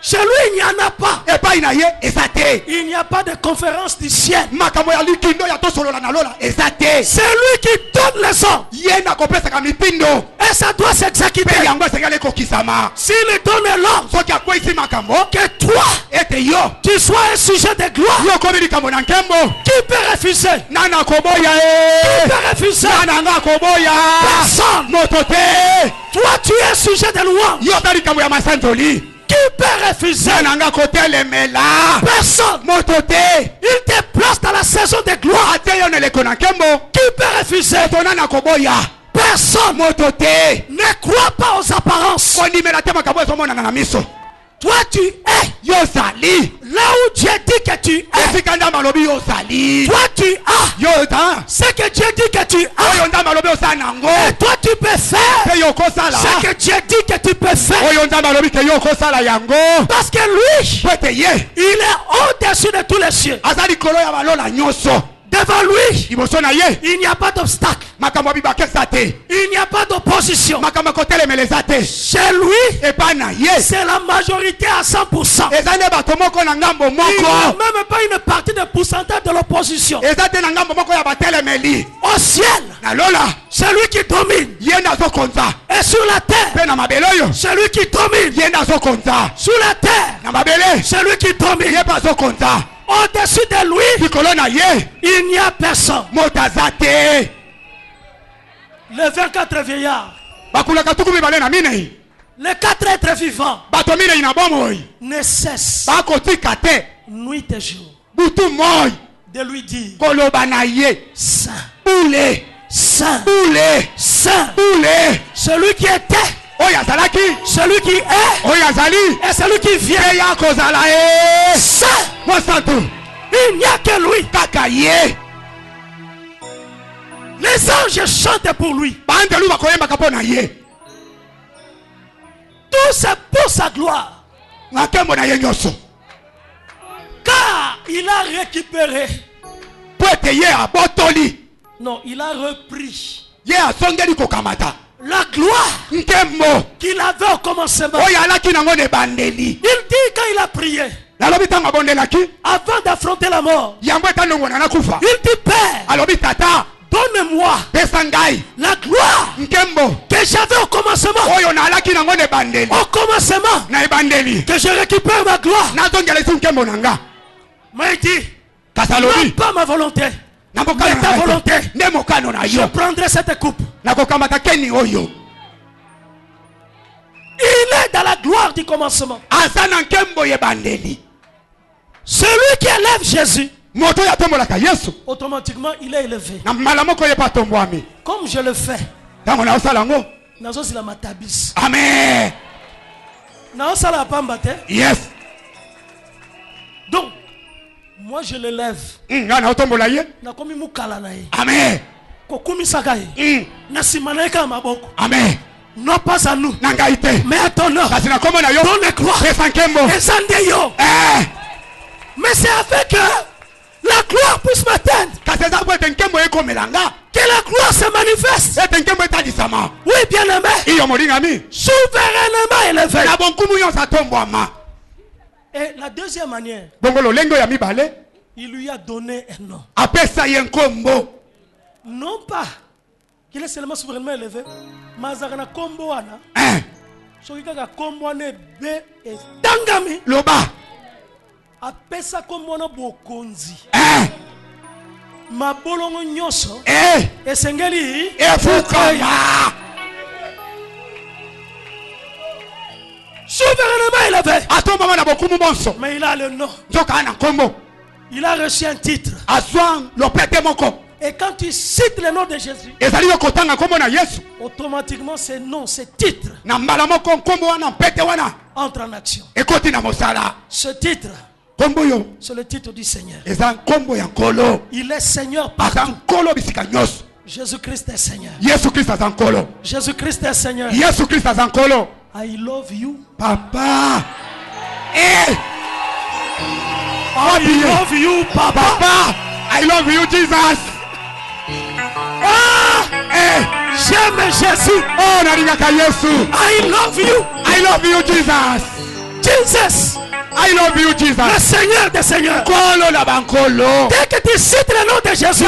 Chez lui, il n'y en a pas. Il n'y a pas de conférence du ciel. C'est lui qui donne les ordres. Et ça doit s'exécuter. S'il donne l'ordre que toi, tu sois un sujet de gloire, qui peut refuser? Qui peut refuser? Personne. Toi, tu es un sujet de louange. Qui peut refuser? Personne. Il te place dans la saison de gloire. Qui peut refuser? Personne. Ne crois pas aux apparences. Toi tu es Là où Dieu dit que tu es, toi tu as. Ce que Dieu dit que tu as, et toi tu peux faire ce que Dieu dit que tu peux faire. Parce que lui, il est au-dessus de tous les cieux. Devant lui, il n'y a pas d'obstacle. Il n'y a pas d'opposition. Chez lui, c'est la majorité à 100%. Il n'y a même pas une partie de pourcentage de l'opposition. Au ciel, c'est lui qui domine. Et sur la terre, c'est lui qui domine. Sur la terre, c'est lui qui domine. Au-dessus de lui, il n'y a personne. Les 24 vieillards, les 4 êtres vivants ne cessent nuit et jour de lui dire Saint, Saint, Saint, celui qui était, celui qui est, et celui qui vient. Saint. Il n'y a que lui. Les anges chantent pour lui. Tout c'est pour sa gloire. Car il a récupéré. Non, il a repris la gloire qu'il avait au commencement. Il dit quand il a prié, avant d'affronter la mort, il dit Père, donne-moi la gloire que j'avais au commencement. Au commencement, que je récupère ma gloire. Mais il dit, non pas ma volonté, mais ta volonté. Je prendrai cette coupe. Il est dans la gloire du commencement. Celui qui élève Jésus, automatiquement il est élevé. Comme je le fais. Amen. Yes. Donc, moi je l'élève. Amen. Amen. Non pas à nous, mais à ton nom. Donne gloire. Mais c'est avec la gloire puisse m'atteindre que la gloire se manifeste. Oui, bien aimé. Souverainement élevé. Et la deuxième manière, il lui a donné un nom. Non pas qu'il est seulement souverainement élevé, mais il a combo ana. Soki kaka combo ana be et tangami. Loba. Apesa combo ana bokonzi. Mabolongo nyoso. Esengeli. Efukama. Souverainement élevé. Mais il a le nom. Il a reçu un titre. Et quand tu cites le nom de Jésus, automatiquement ce nom, ce titre entre en action. Ce titre, c'est le titre du Seigneur. Il est Seigneur partout. Jésus-Christ est Seigneur. Jésus-Christ est Seigneur. I love you, Papa. I love you, Papa. I love you, Jesus. J'aime Jésus. I love you. I love you, Jesus. Jesus. I love you, Jesus. Le Seigneur des Seigneurs. Dès que tu cites le nom de Jésus,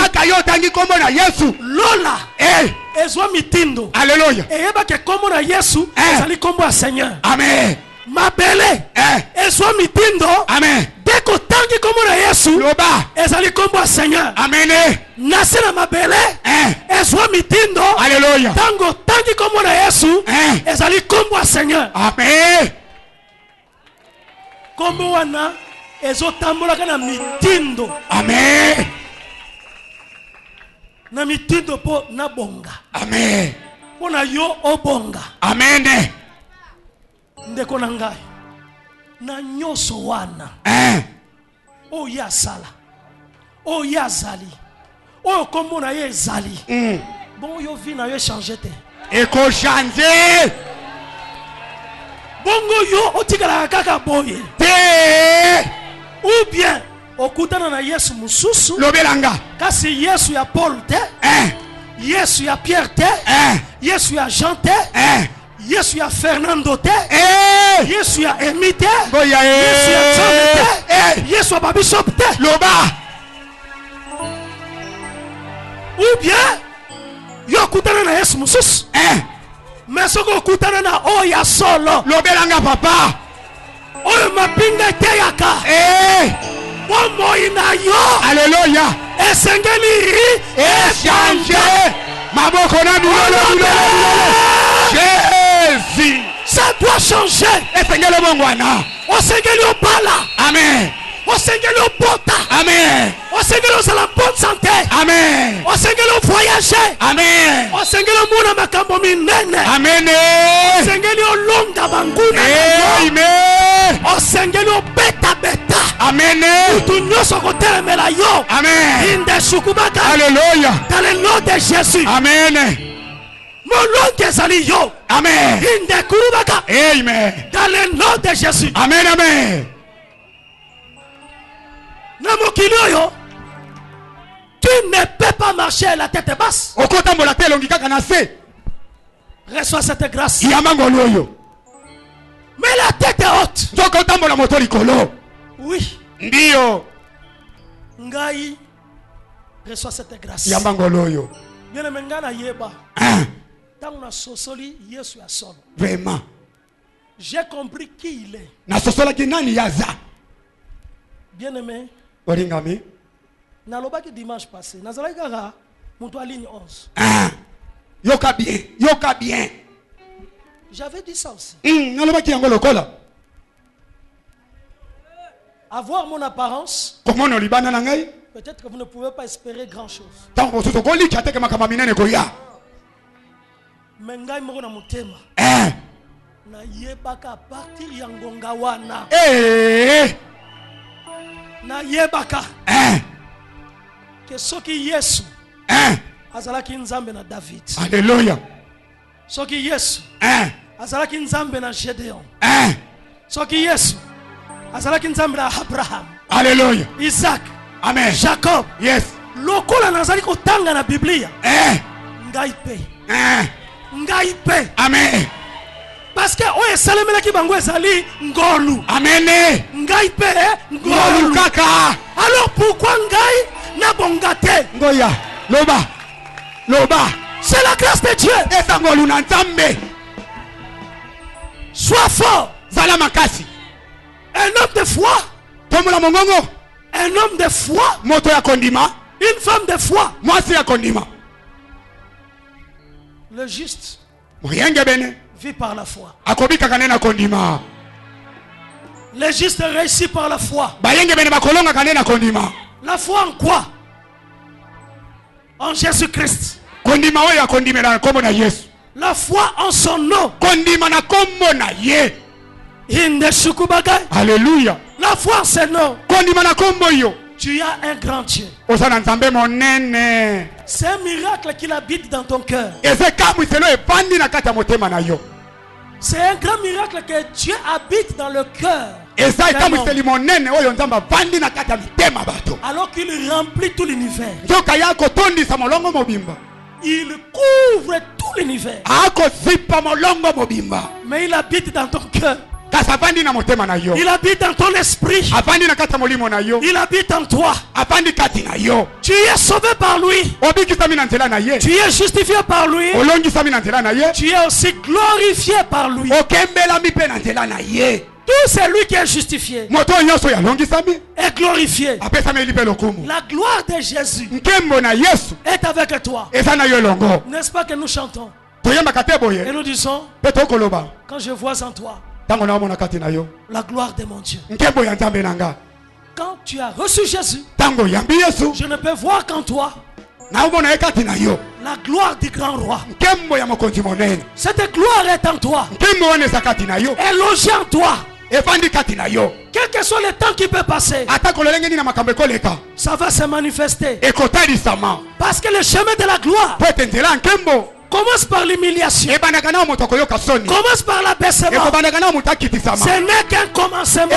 Lola. Ezwa mitindo. Alléluia. Et yeba ke kombo na Yesu, ezali kombo ya Seigneur. Amen. Mabele. Ezwa mitindo. Amen. Dès que tangi kombo na Yesu, ezali kombo ya Seigneur. Amen. Nase na mabele. Ezwa mitindo. Alléluia. Tango tangi kombo na Yesu, ezali kombo ya Seigneur. Amen. Kombo wana ezotambola kana mitindo. Amen. Na mitindo po na bonga. Amen. Po na yo obonga. Amen. Ndeko na ngai. Na nyoso wana. Oh ya sala. Oh ya zali. Oh comment on a zali. Bon yo vie na yo changer te. Eko changer. Bongo yo otikala kaka boye. Te. Ou bien okutana na Yesu mususu. Lobelanga. Kasi Yesu ya Paul te. Yesu ya Pierre te. Yesu ya Jean te. Yesu ya Fernando te. Yesu ya Emi te. Yesu ya John te. Yesu ya Babishop te. Loba. Ou bien yo kutana na Yesu mususu. Mais ce que kutana na oya solo. Lobelanga papa. Oyo mapinga te yaka. Bomo ina yo. Alléluia. Esengeli échanger. Maboko na bilolo. Jésus. Ça doit changer. Esengeli bongwana. Osengeli opala. Amen. Osengeli opota. Amen. Osengeli osala bonne santé. Amen. Osengeli voyager. Amen. Osengeli mona makambo minene. Amen. Osengeli olonga banguna. Amen. Osengeli obeta beta. Amen. Tu nyoso kotelemela yo. Amen. Inde shukubaka. Alléluia. Dans le nom de Jésus. Amen. Molonge zali yo. Amen. Inde kurubaka. Amen. Dans le nom de Jésus. Amen. Amen. Tu ne peux pas marcher la tête basse. Reçois cette grâce. Mais la tête est haute. Oui. Ndio. Ngai. Reçois cette grâce. Bien aimé ngana yeba. Tant na sosoli Yesu ya solo. Vraiment. J'ai compris qui il est. Na sosola kinani yaza. Bien aimé. Oringami. Nalobaki dimanche passé. Nazalaki kaka mutu à ligne 11. Yoka bien. Yoka bien. J'avais dit ça aussi. Nalobaki yango lokola. Avoir mon apparence. Comment on libana na ngai? Peut-être que vous ne pouvez pas espérer grand chose. Tango sotokoli chateke makamba minene koya. Mais ngai moko na mutema. Na yebaka à partir ya ngonga wana. Na yebaka. Que soki Yesu. Azalaki nzambe na David. Alléluia. Soki Yesu. Azalaki nzambe na Gédéon. Soki Yesu. Azalaki nzambe na Abraham. Alléluia. Isaac. Amen. Jacob. Yes. Lokola nazali kotanga na Biblia. Ngai pe. Ngai pe. Amen. Parce que oye salemelaki bango ezali ngolu. Amen. Ngai pe ngolu kaka. Alors pourquoi ngai na bongate? Ngoya. Loba. Loba. C'est la grâce de Dieu. Esa ngolu na nzambe. Sois fort. Zala makasi. Un homme de foi. Tomola mongongo. Un homme de foi. Moto ya kondima. Une femme de foi. Mwasi ya kondima. Le juste vit par la foi. Kondima. Le juste réussit par la foi. La foi en quoi? En Jésus-Christ. La foi en son nom. Alléluia. La foi en son nom. Tu as un grand Dieu. C'est un miracle qu'il habite dans ton cœur. C'est un grand miracle que Dieu habite dans le cœur. Alors qu'il remplit tout l'univers. Il couvre tout l'univers. Mais il habite dans ton cœur. Il habite dans ton esprit. Il habite en toi. Tu es sauvé par lui. Tu es justifié par lui. Tu es aussi glorifié par lui. Tout c'est lui qui est justifié et glorifié. La gloire de Jésus est avec toi. N'est-ce pas que nous chantons et nous disons, quand je vois en toi la gloire de mon Dieu. Quand tu as reçu Jésus, je ne peux voir qu'en toi la gloire du grand roi. Cette gloire est en toi. Elle loge en toi. Quel que soit le temps qui peut passer, ça va se manifester. Parce que le chemin de la gloire commence par l'humiliation, commence par l'abaissement. Ce n'est qu'un commencement,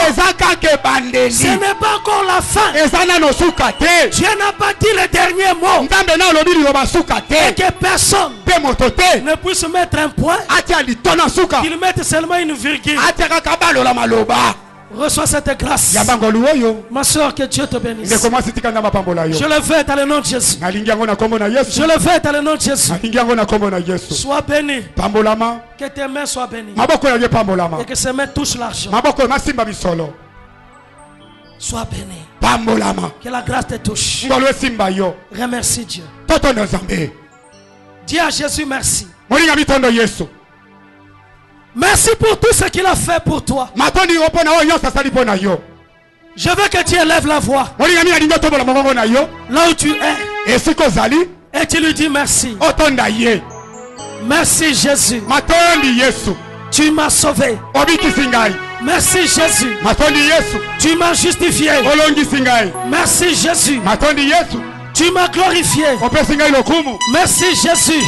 ce n'est pas encore la fin. Dieu n'a pas dit le dernier mot, et que personne ne puisse mettre un point, qu'il mette seulement une virgule. Reçois cette grâce. Ma soeur, que Dieu te bénisse. Je le fais dans le nom de Jésus. Je le fais dans le nom de Jésus. Sois béni. Que tes mains soient bénies. Et que ses mains touchent l'argent. Sois béni. Que la grâce te touche. Remercie Dieu. Dis à Jésus merci. Merci pour tout ce qu'il a fait pour toi. Je veux que tu élèves la voix là où tu es et tu lui dis merci. Merci Jésus. Tu m'as sauvé. Merci Jésus. Tu m'as justifié. Merci Jésus. Tu m'as glorifié. Merci Jésus.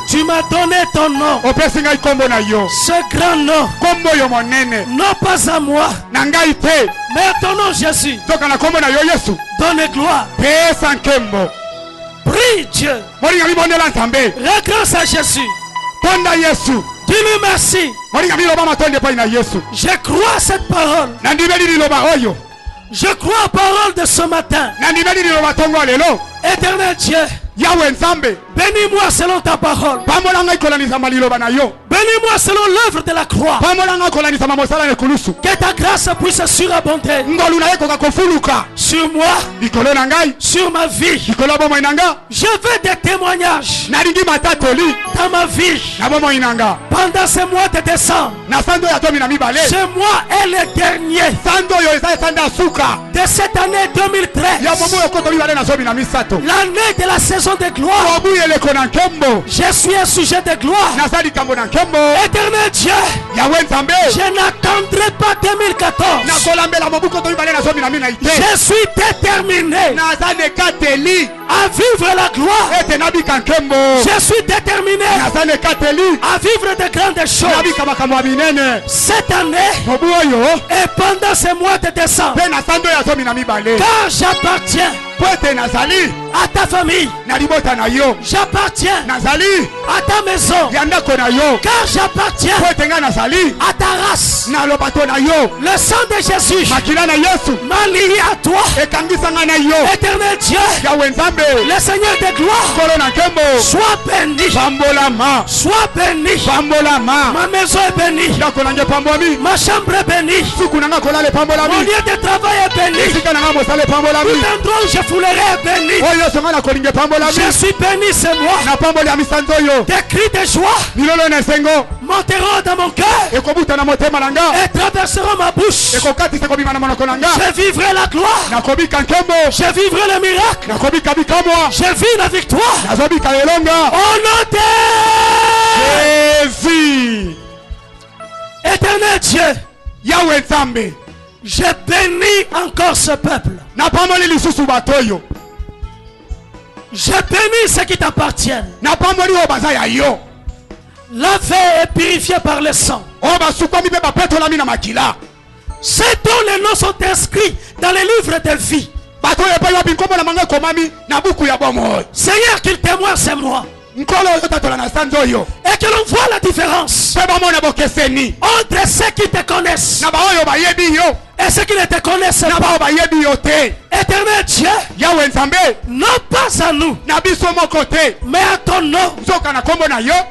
Tu m'as donné ton nom. Ce grand nom. Non pas à moi, mais à ton nom Jésus. Donne gloire. Prie Dieu. Rends grâce à Jésus. Dis-lui merci. Je crois à cette parole. Je crois à la parole de ce matin. Éternel Dieu, bénis-moi selon ta parole. Bénis-moi selon l'œuvre de la croix. Que ta grâce puisse surabonder sur moi, sur ma vie. Je veux des témoignages dans ma vie. Pendant ce mois de décembre, ce mois est le dernier de cette année 2013. L'année de la saison de gloire. Je suis un sujet de gloire. Éternel Dieu, je n'attendrai pas 2014. Je suis déterminé à vivre la gloire. Je suis déterminé à vivre de grandes choses cette année et pendant ce mois de décembre, car j'appartiens à ta famille, j'appartiens à ta maison, car j'appartiens à ta race. Le sang de Jésus m'a lié à toi. Éternel Dieu, le Seigneur de gloire, sois béni, sois béni. Ma maison est bénie, ma chambre est bénie, mon lieu de travail est béni, tout endroit où je foulerai est béni. Je suis béni ce mois. Des cris de joie monteront dans mon cœur et traverseront ma bouche. Je vivrai la gloire. Je vivrai le miracle. Je vis la victoire. Au nom de Jésus. Éternel Dieu, je bénis encore ce peuple. Je bénis ceux qui t'appartiennent. Lavé et purifié par le sang. Ceux dont les noms sont inscrits dans les livres de vie. Seigneur, qu'il témoigne, c'est moi. Et que l'on voit la différence entre ceux qui te connaissent et ceux qui ne te connaissent pas. Éternel Dieu, non pas à nous, mais à ton nom,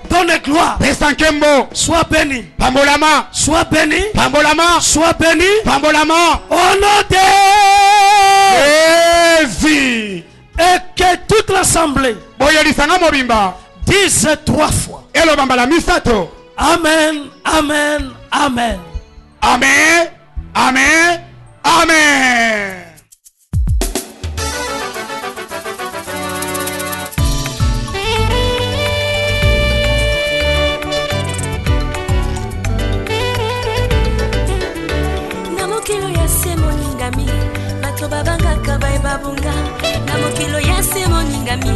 donne gloire. Sois béni, sois béni, sois béni, au nom de Jésus. Et que toute l'assemblée dise 3 fois Amen, Amen, Amen. Amen, Amen, Amen. moningami bato babangaka babunga na mokilo ya se moningami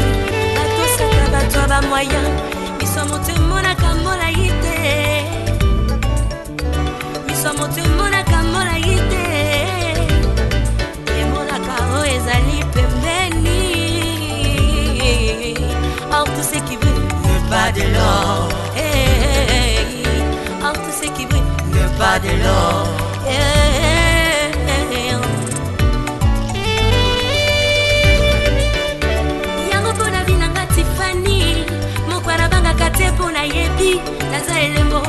bato saka bato ba moyen biso motema kamola yite biso motema kamola yite emona kao ezali pembeni or tout ce qui brille ne pas de l'or or tout ce qui brille ne pas de l'or kate pona yebi naza elembo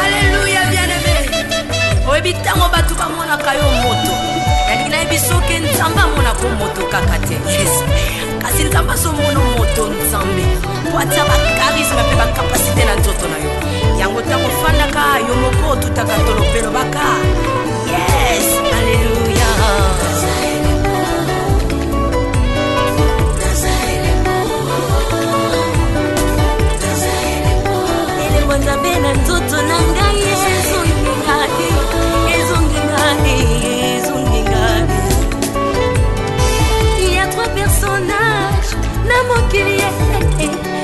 Alléluia bien-aimé. Oebitango batu ba mona kayo moto. Yalingi na bisoke nzamba mona ko moto kakate. Yes. Kasi nzamba so mono moto nzambe. Wacha ba charisme pe ba capacité na nzoto na yo. Yango tango fanda ka yo moko tutaka tolopelo baka. Yes. Alléluia. Bena nzoto nanga Yesu ngingani il y a trois personnages na mokili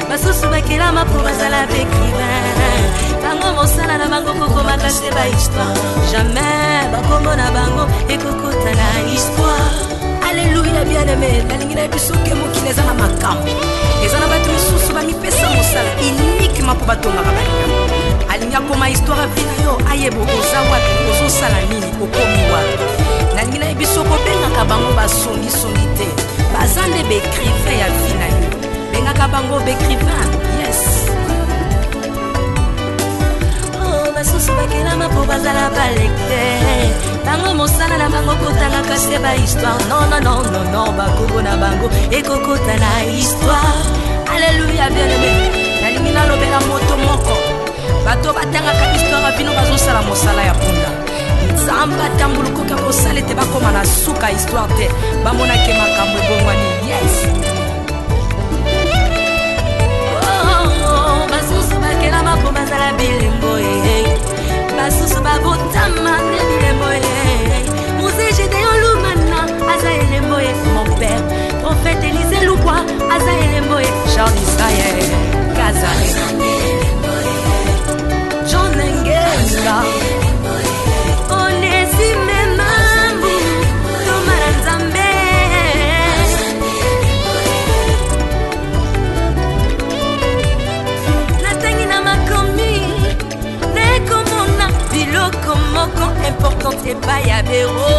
basusu bakilama po bazala bekrivain bango mosala na bango kokoma kase ba histoire jamais bakomona bango ekokota na histoire. Alléluia bien-aimé nalingi na biso ke mokili ezala makambo ezala bato misusu bamipesa mosala uniquement po batongaka balinga alinga koma histoire vina yo ayebo oza wapi ozosala nini okomi wapi nalingi na biso kobengaka bango basongisongi te baza nde baécrivain ya vina yo bengaka bango baécrivain. Yes. Basusu bakelama po bazala balecteur bango mosala na bango kotanga kase ba histoire non bakobo na bango ekokota na histoire. Alléluia bien-aimé nalingi nalobela moto moko bato batangaka histoire bino bazosala mosala ya punda nzamba tambulukoka kosala ete bakoma na suka histoire te bamonake makambo ebongwani. Yes. Basusu bakelama po bazala bilembo basusu babotama ne bilembo Mose Gédéon Lumana aza elembo mon père prophète Élisée Lukwa aza elembo Jean d'Israël Gaza John Ngenga Onésime Mambu Tomara Nzambe natangi na makomi nekomona biloko moko importante epai ya bero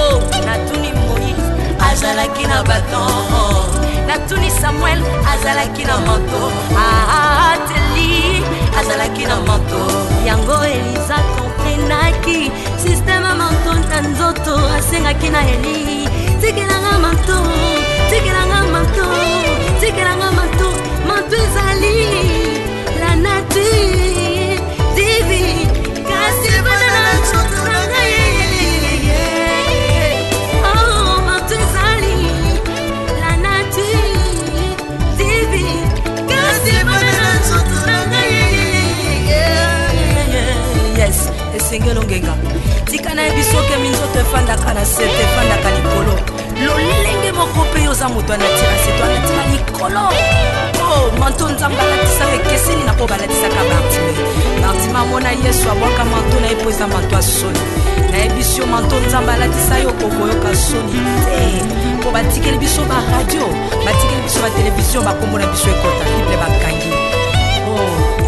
natuni Moïse azalaki na baton natuni Samuel azalaki na manto Ateli azalaki na manto yango Elisa komprenaki systeme manto na nzoto asengaki na Eli tikelanga manto manto ezali la nature divine kasi bana na nzoto na ngai manto ezali la nature aza moto anatira seto anatira likolo manto nzambe alatisa ekeseni na po balatisaka Bartima mona Yesu abwaka manto na ye po eza manto asoni nayebi biso manto nzambe alatisa yo kokoyoka soni te po batikeli biso baradio batikeli biso batelevizio bakombo na biso ekota bible bakangi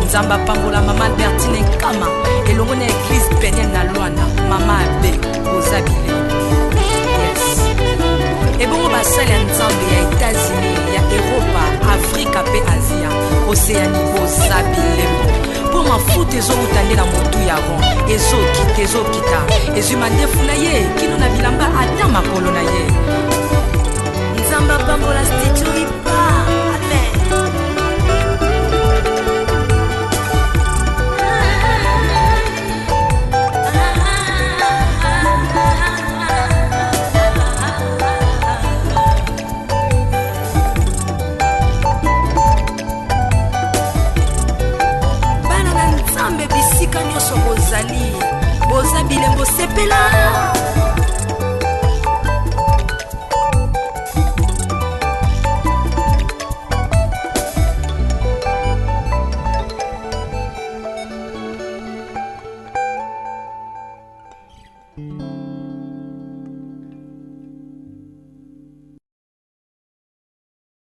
nzambe apambola mama Albertine Nkama elongo na eglise Peniel na Lwana mama abe oza bilei ebongo basali ya nzambe ya États-Unis ya Europa Afrika pe Asia Océanie oza bilembo mpo mafuta ezowuta nde na motu ya ron ezokita ezwima ndefu na ye kino na bilamba ata makolo